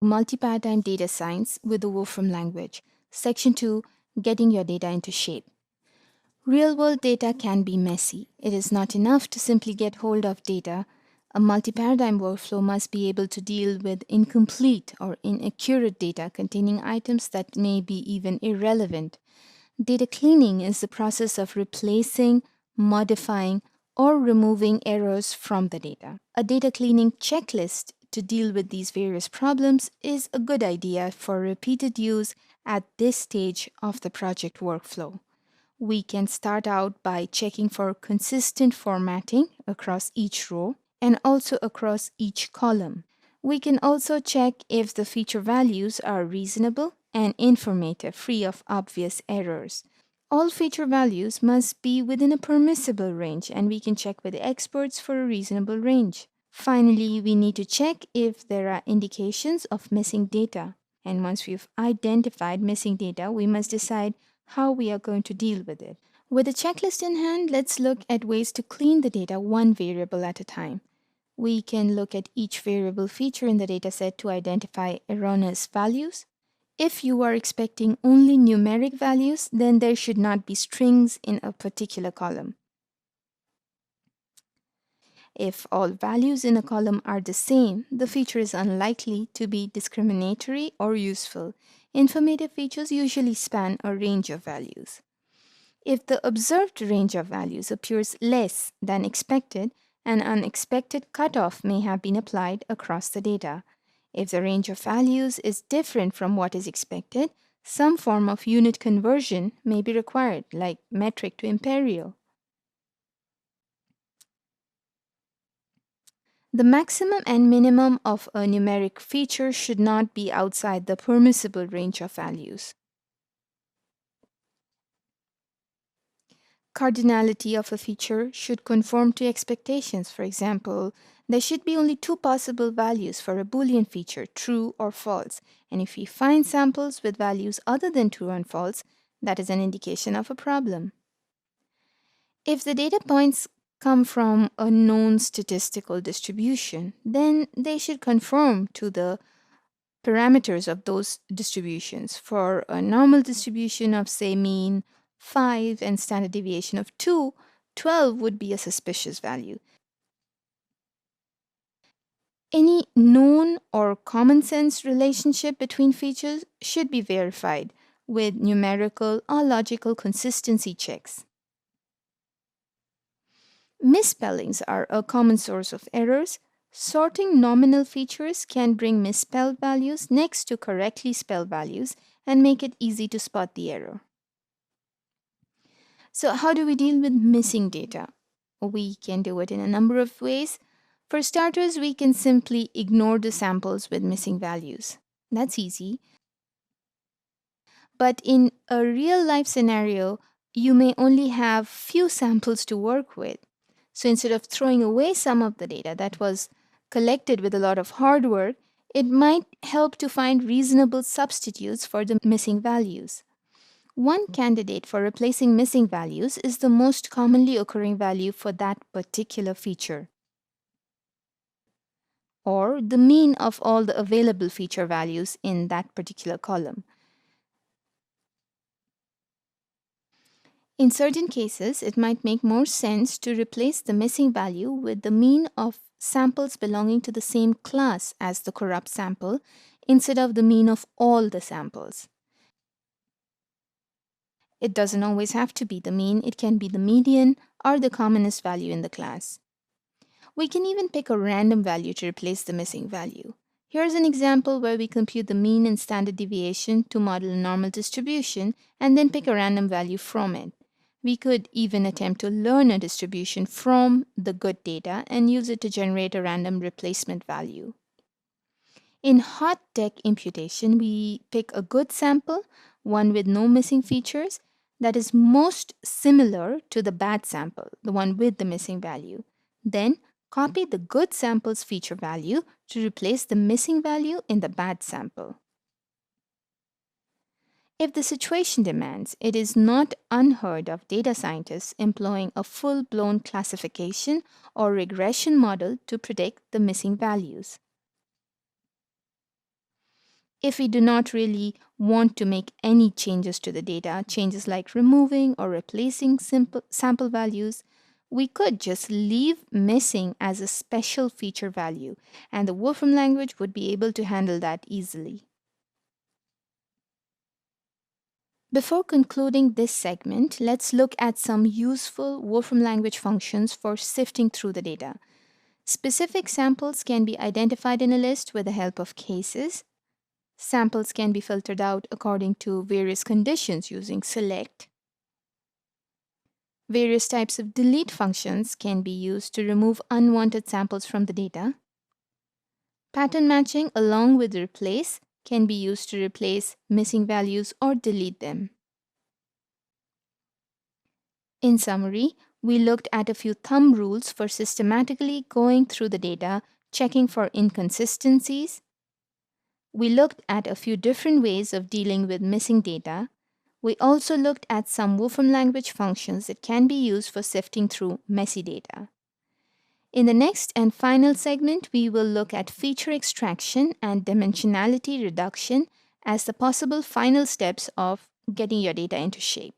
Multiparadigm Data Science with the Wolfram language. Section 2, Getting Your Data into Shape. Real-world data can be messy. It is not enough to simply get hold of data. A multi-paradigm workflow must be able to deal with incomplete or inaccurate data containing items that may be even irrelevant. Data cleaning is the process of replacing, modifying, or removing errors from the data. A data cleaning checklist to deal with these various problems is a good idea for repeated use at this stage of the project workflow. We can start out by checking for consistent formatting across each row and also across each column. We can also check if the feature values are reasonable and informative, free of obvious errors. All feature values must be within a permissible range, and we can check with experts for a reasonable range. Finally, we need to check if there are indications of missing data. And once we've identified missing data, we must decide how we are going to deal with it. With the checklist in hand, let's look at ways to clean the data one variable at a time. We can look at each variable feature in the dataset to identify erroneous values. If you are expecting only numeric values, then there should not be strings in a particular column. If all values in a column are the same, the feature is unlikely to be discriminatory or useful. Informative features usually span a range of values. If the observed range of values appears less than expected, an unexpected cutoff may have been applied across the data. If the range of values is different from what is expected, some form of unit conversion may be required, like metric to imperial. The maximum and minimum of a numeric feature should not be outside the permissible range of values. Cardinality of a feature should conform to expectations. For example, there should be only two possible values for a Boolean feature, true or false. And if we find samples with values other than true and false, that is an indication of a problem. If the data points come from a known statistical distribution, then they should conform to the parameters of those distributions. For a normal distribution of, say, mean 5 and standard deviation of 2, 12 would be a suspicious value. Any known or common sense relationship between features should be verified with numerical or logical consistency checks. Misspellings are a common source of errors. Sorting nominal features can bring misspelled values next to correctly spelled values and make it easy to spot the error. So how do we deal with missing data? We can do it in a number of ways. For starters, we can simply ignore the samples with missing values. That's easy. But in a real-life scenario, you may only have few samples to work with. So instead of throwing away some of the data that was collected with a lot of hard work, it might help to find reasonable substitutes for the missing values. One candidate for replacing missing values is the most commonly occurring value for that particular feature, or the mean of all the available feature values in that particular column. In certain cases, it might make more sense to replace the missing value with the mean of samples belonging to the same class as the corrupt sample instead of the mean of all the samples. It doesn't always have to be the mean, it can be the median or the commonest value in the class. We can even pick a random value to replace the missing value. Here's an example where we compute the mean and standard deviation to model a normal distribution and then pick a random value from it. We could even attempt to learn a distribution from the good data and use it to generate a random replacement value. In hot tech imputation, we pick a good sample, one with no missing features, that is most similar to the bad sample, the one with the missing value. Then copy the good sample's feature value to replace the missing value in the bad sample. If the situation demands, it is not unheard of data scientists employing a full-blown classification or regression model to predict the missing values. If we do not really want to make any changes to the data, changes like removing or replacing simple sample values, we could just leave missing as a special feature value, and the Wolfram language would be able to handle that easily. Before concluding this segment, let's look at some useful Wolfram language functions for sifting through the data. Specific samples can be identified in a list with the help of cases. Samples can be filtered out according to various conditions using select. Various types of delete functions can be used to remove unwanted samples from the data. Pattern matching along with replace can be used to replace missing values or delete them. In summary, we looked at a few thumb rules for systematically going through the data, checking for inconsistencies. We looked at a few different ways of dealing with missing data. We also looked at some Wolfram language functions that can be used for sifting through messy data. In the next and final segment, we will look at feature extraction and dimensionality reduction as the possible final steps of getting your data into shape.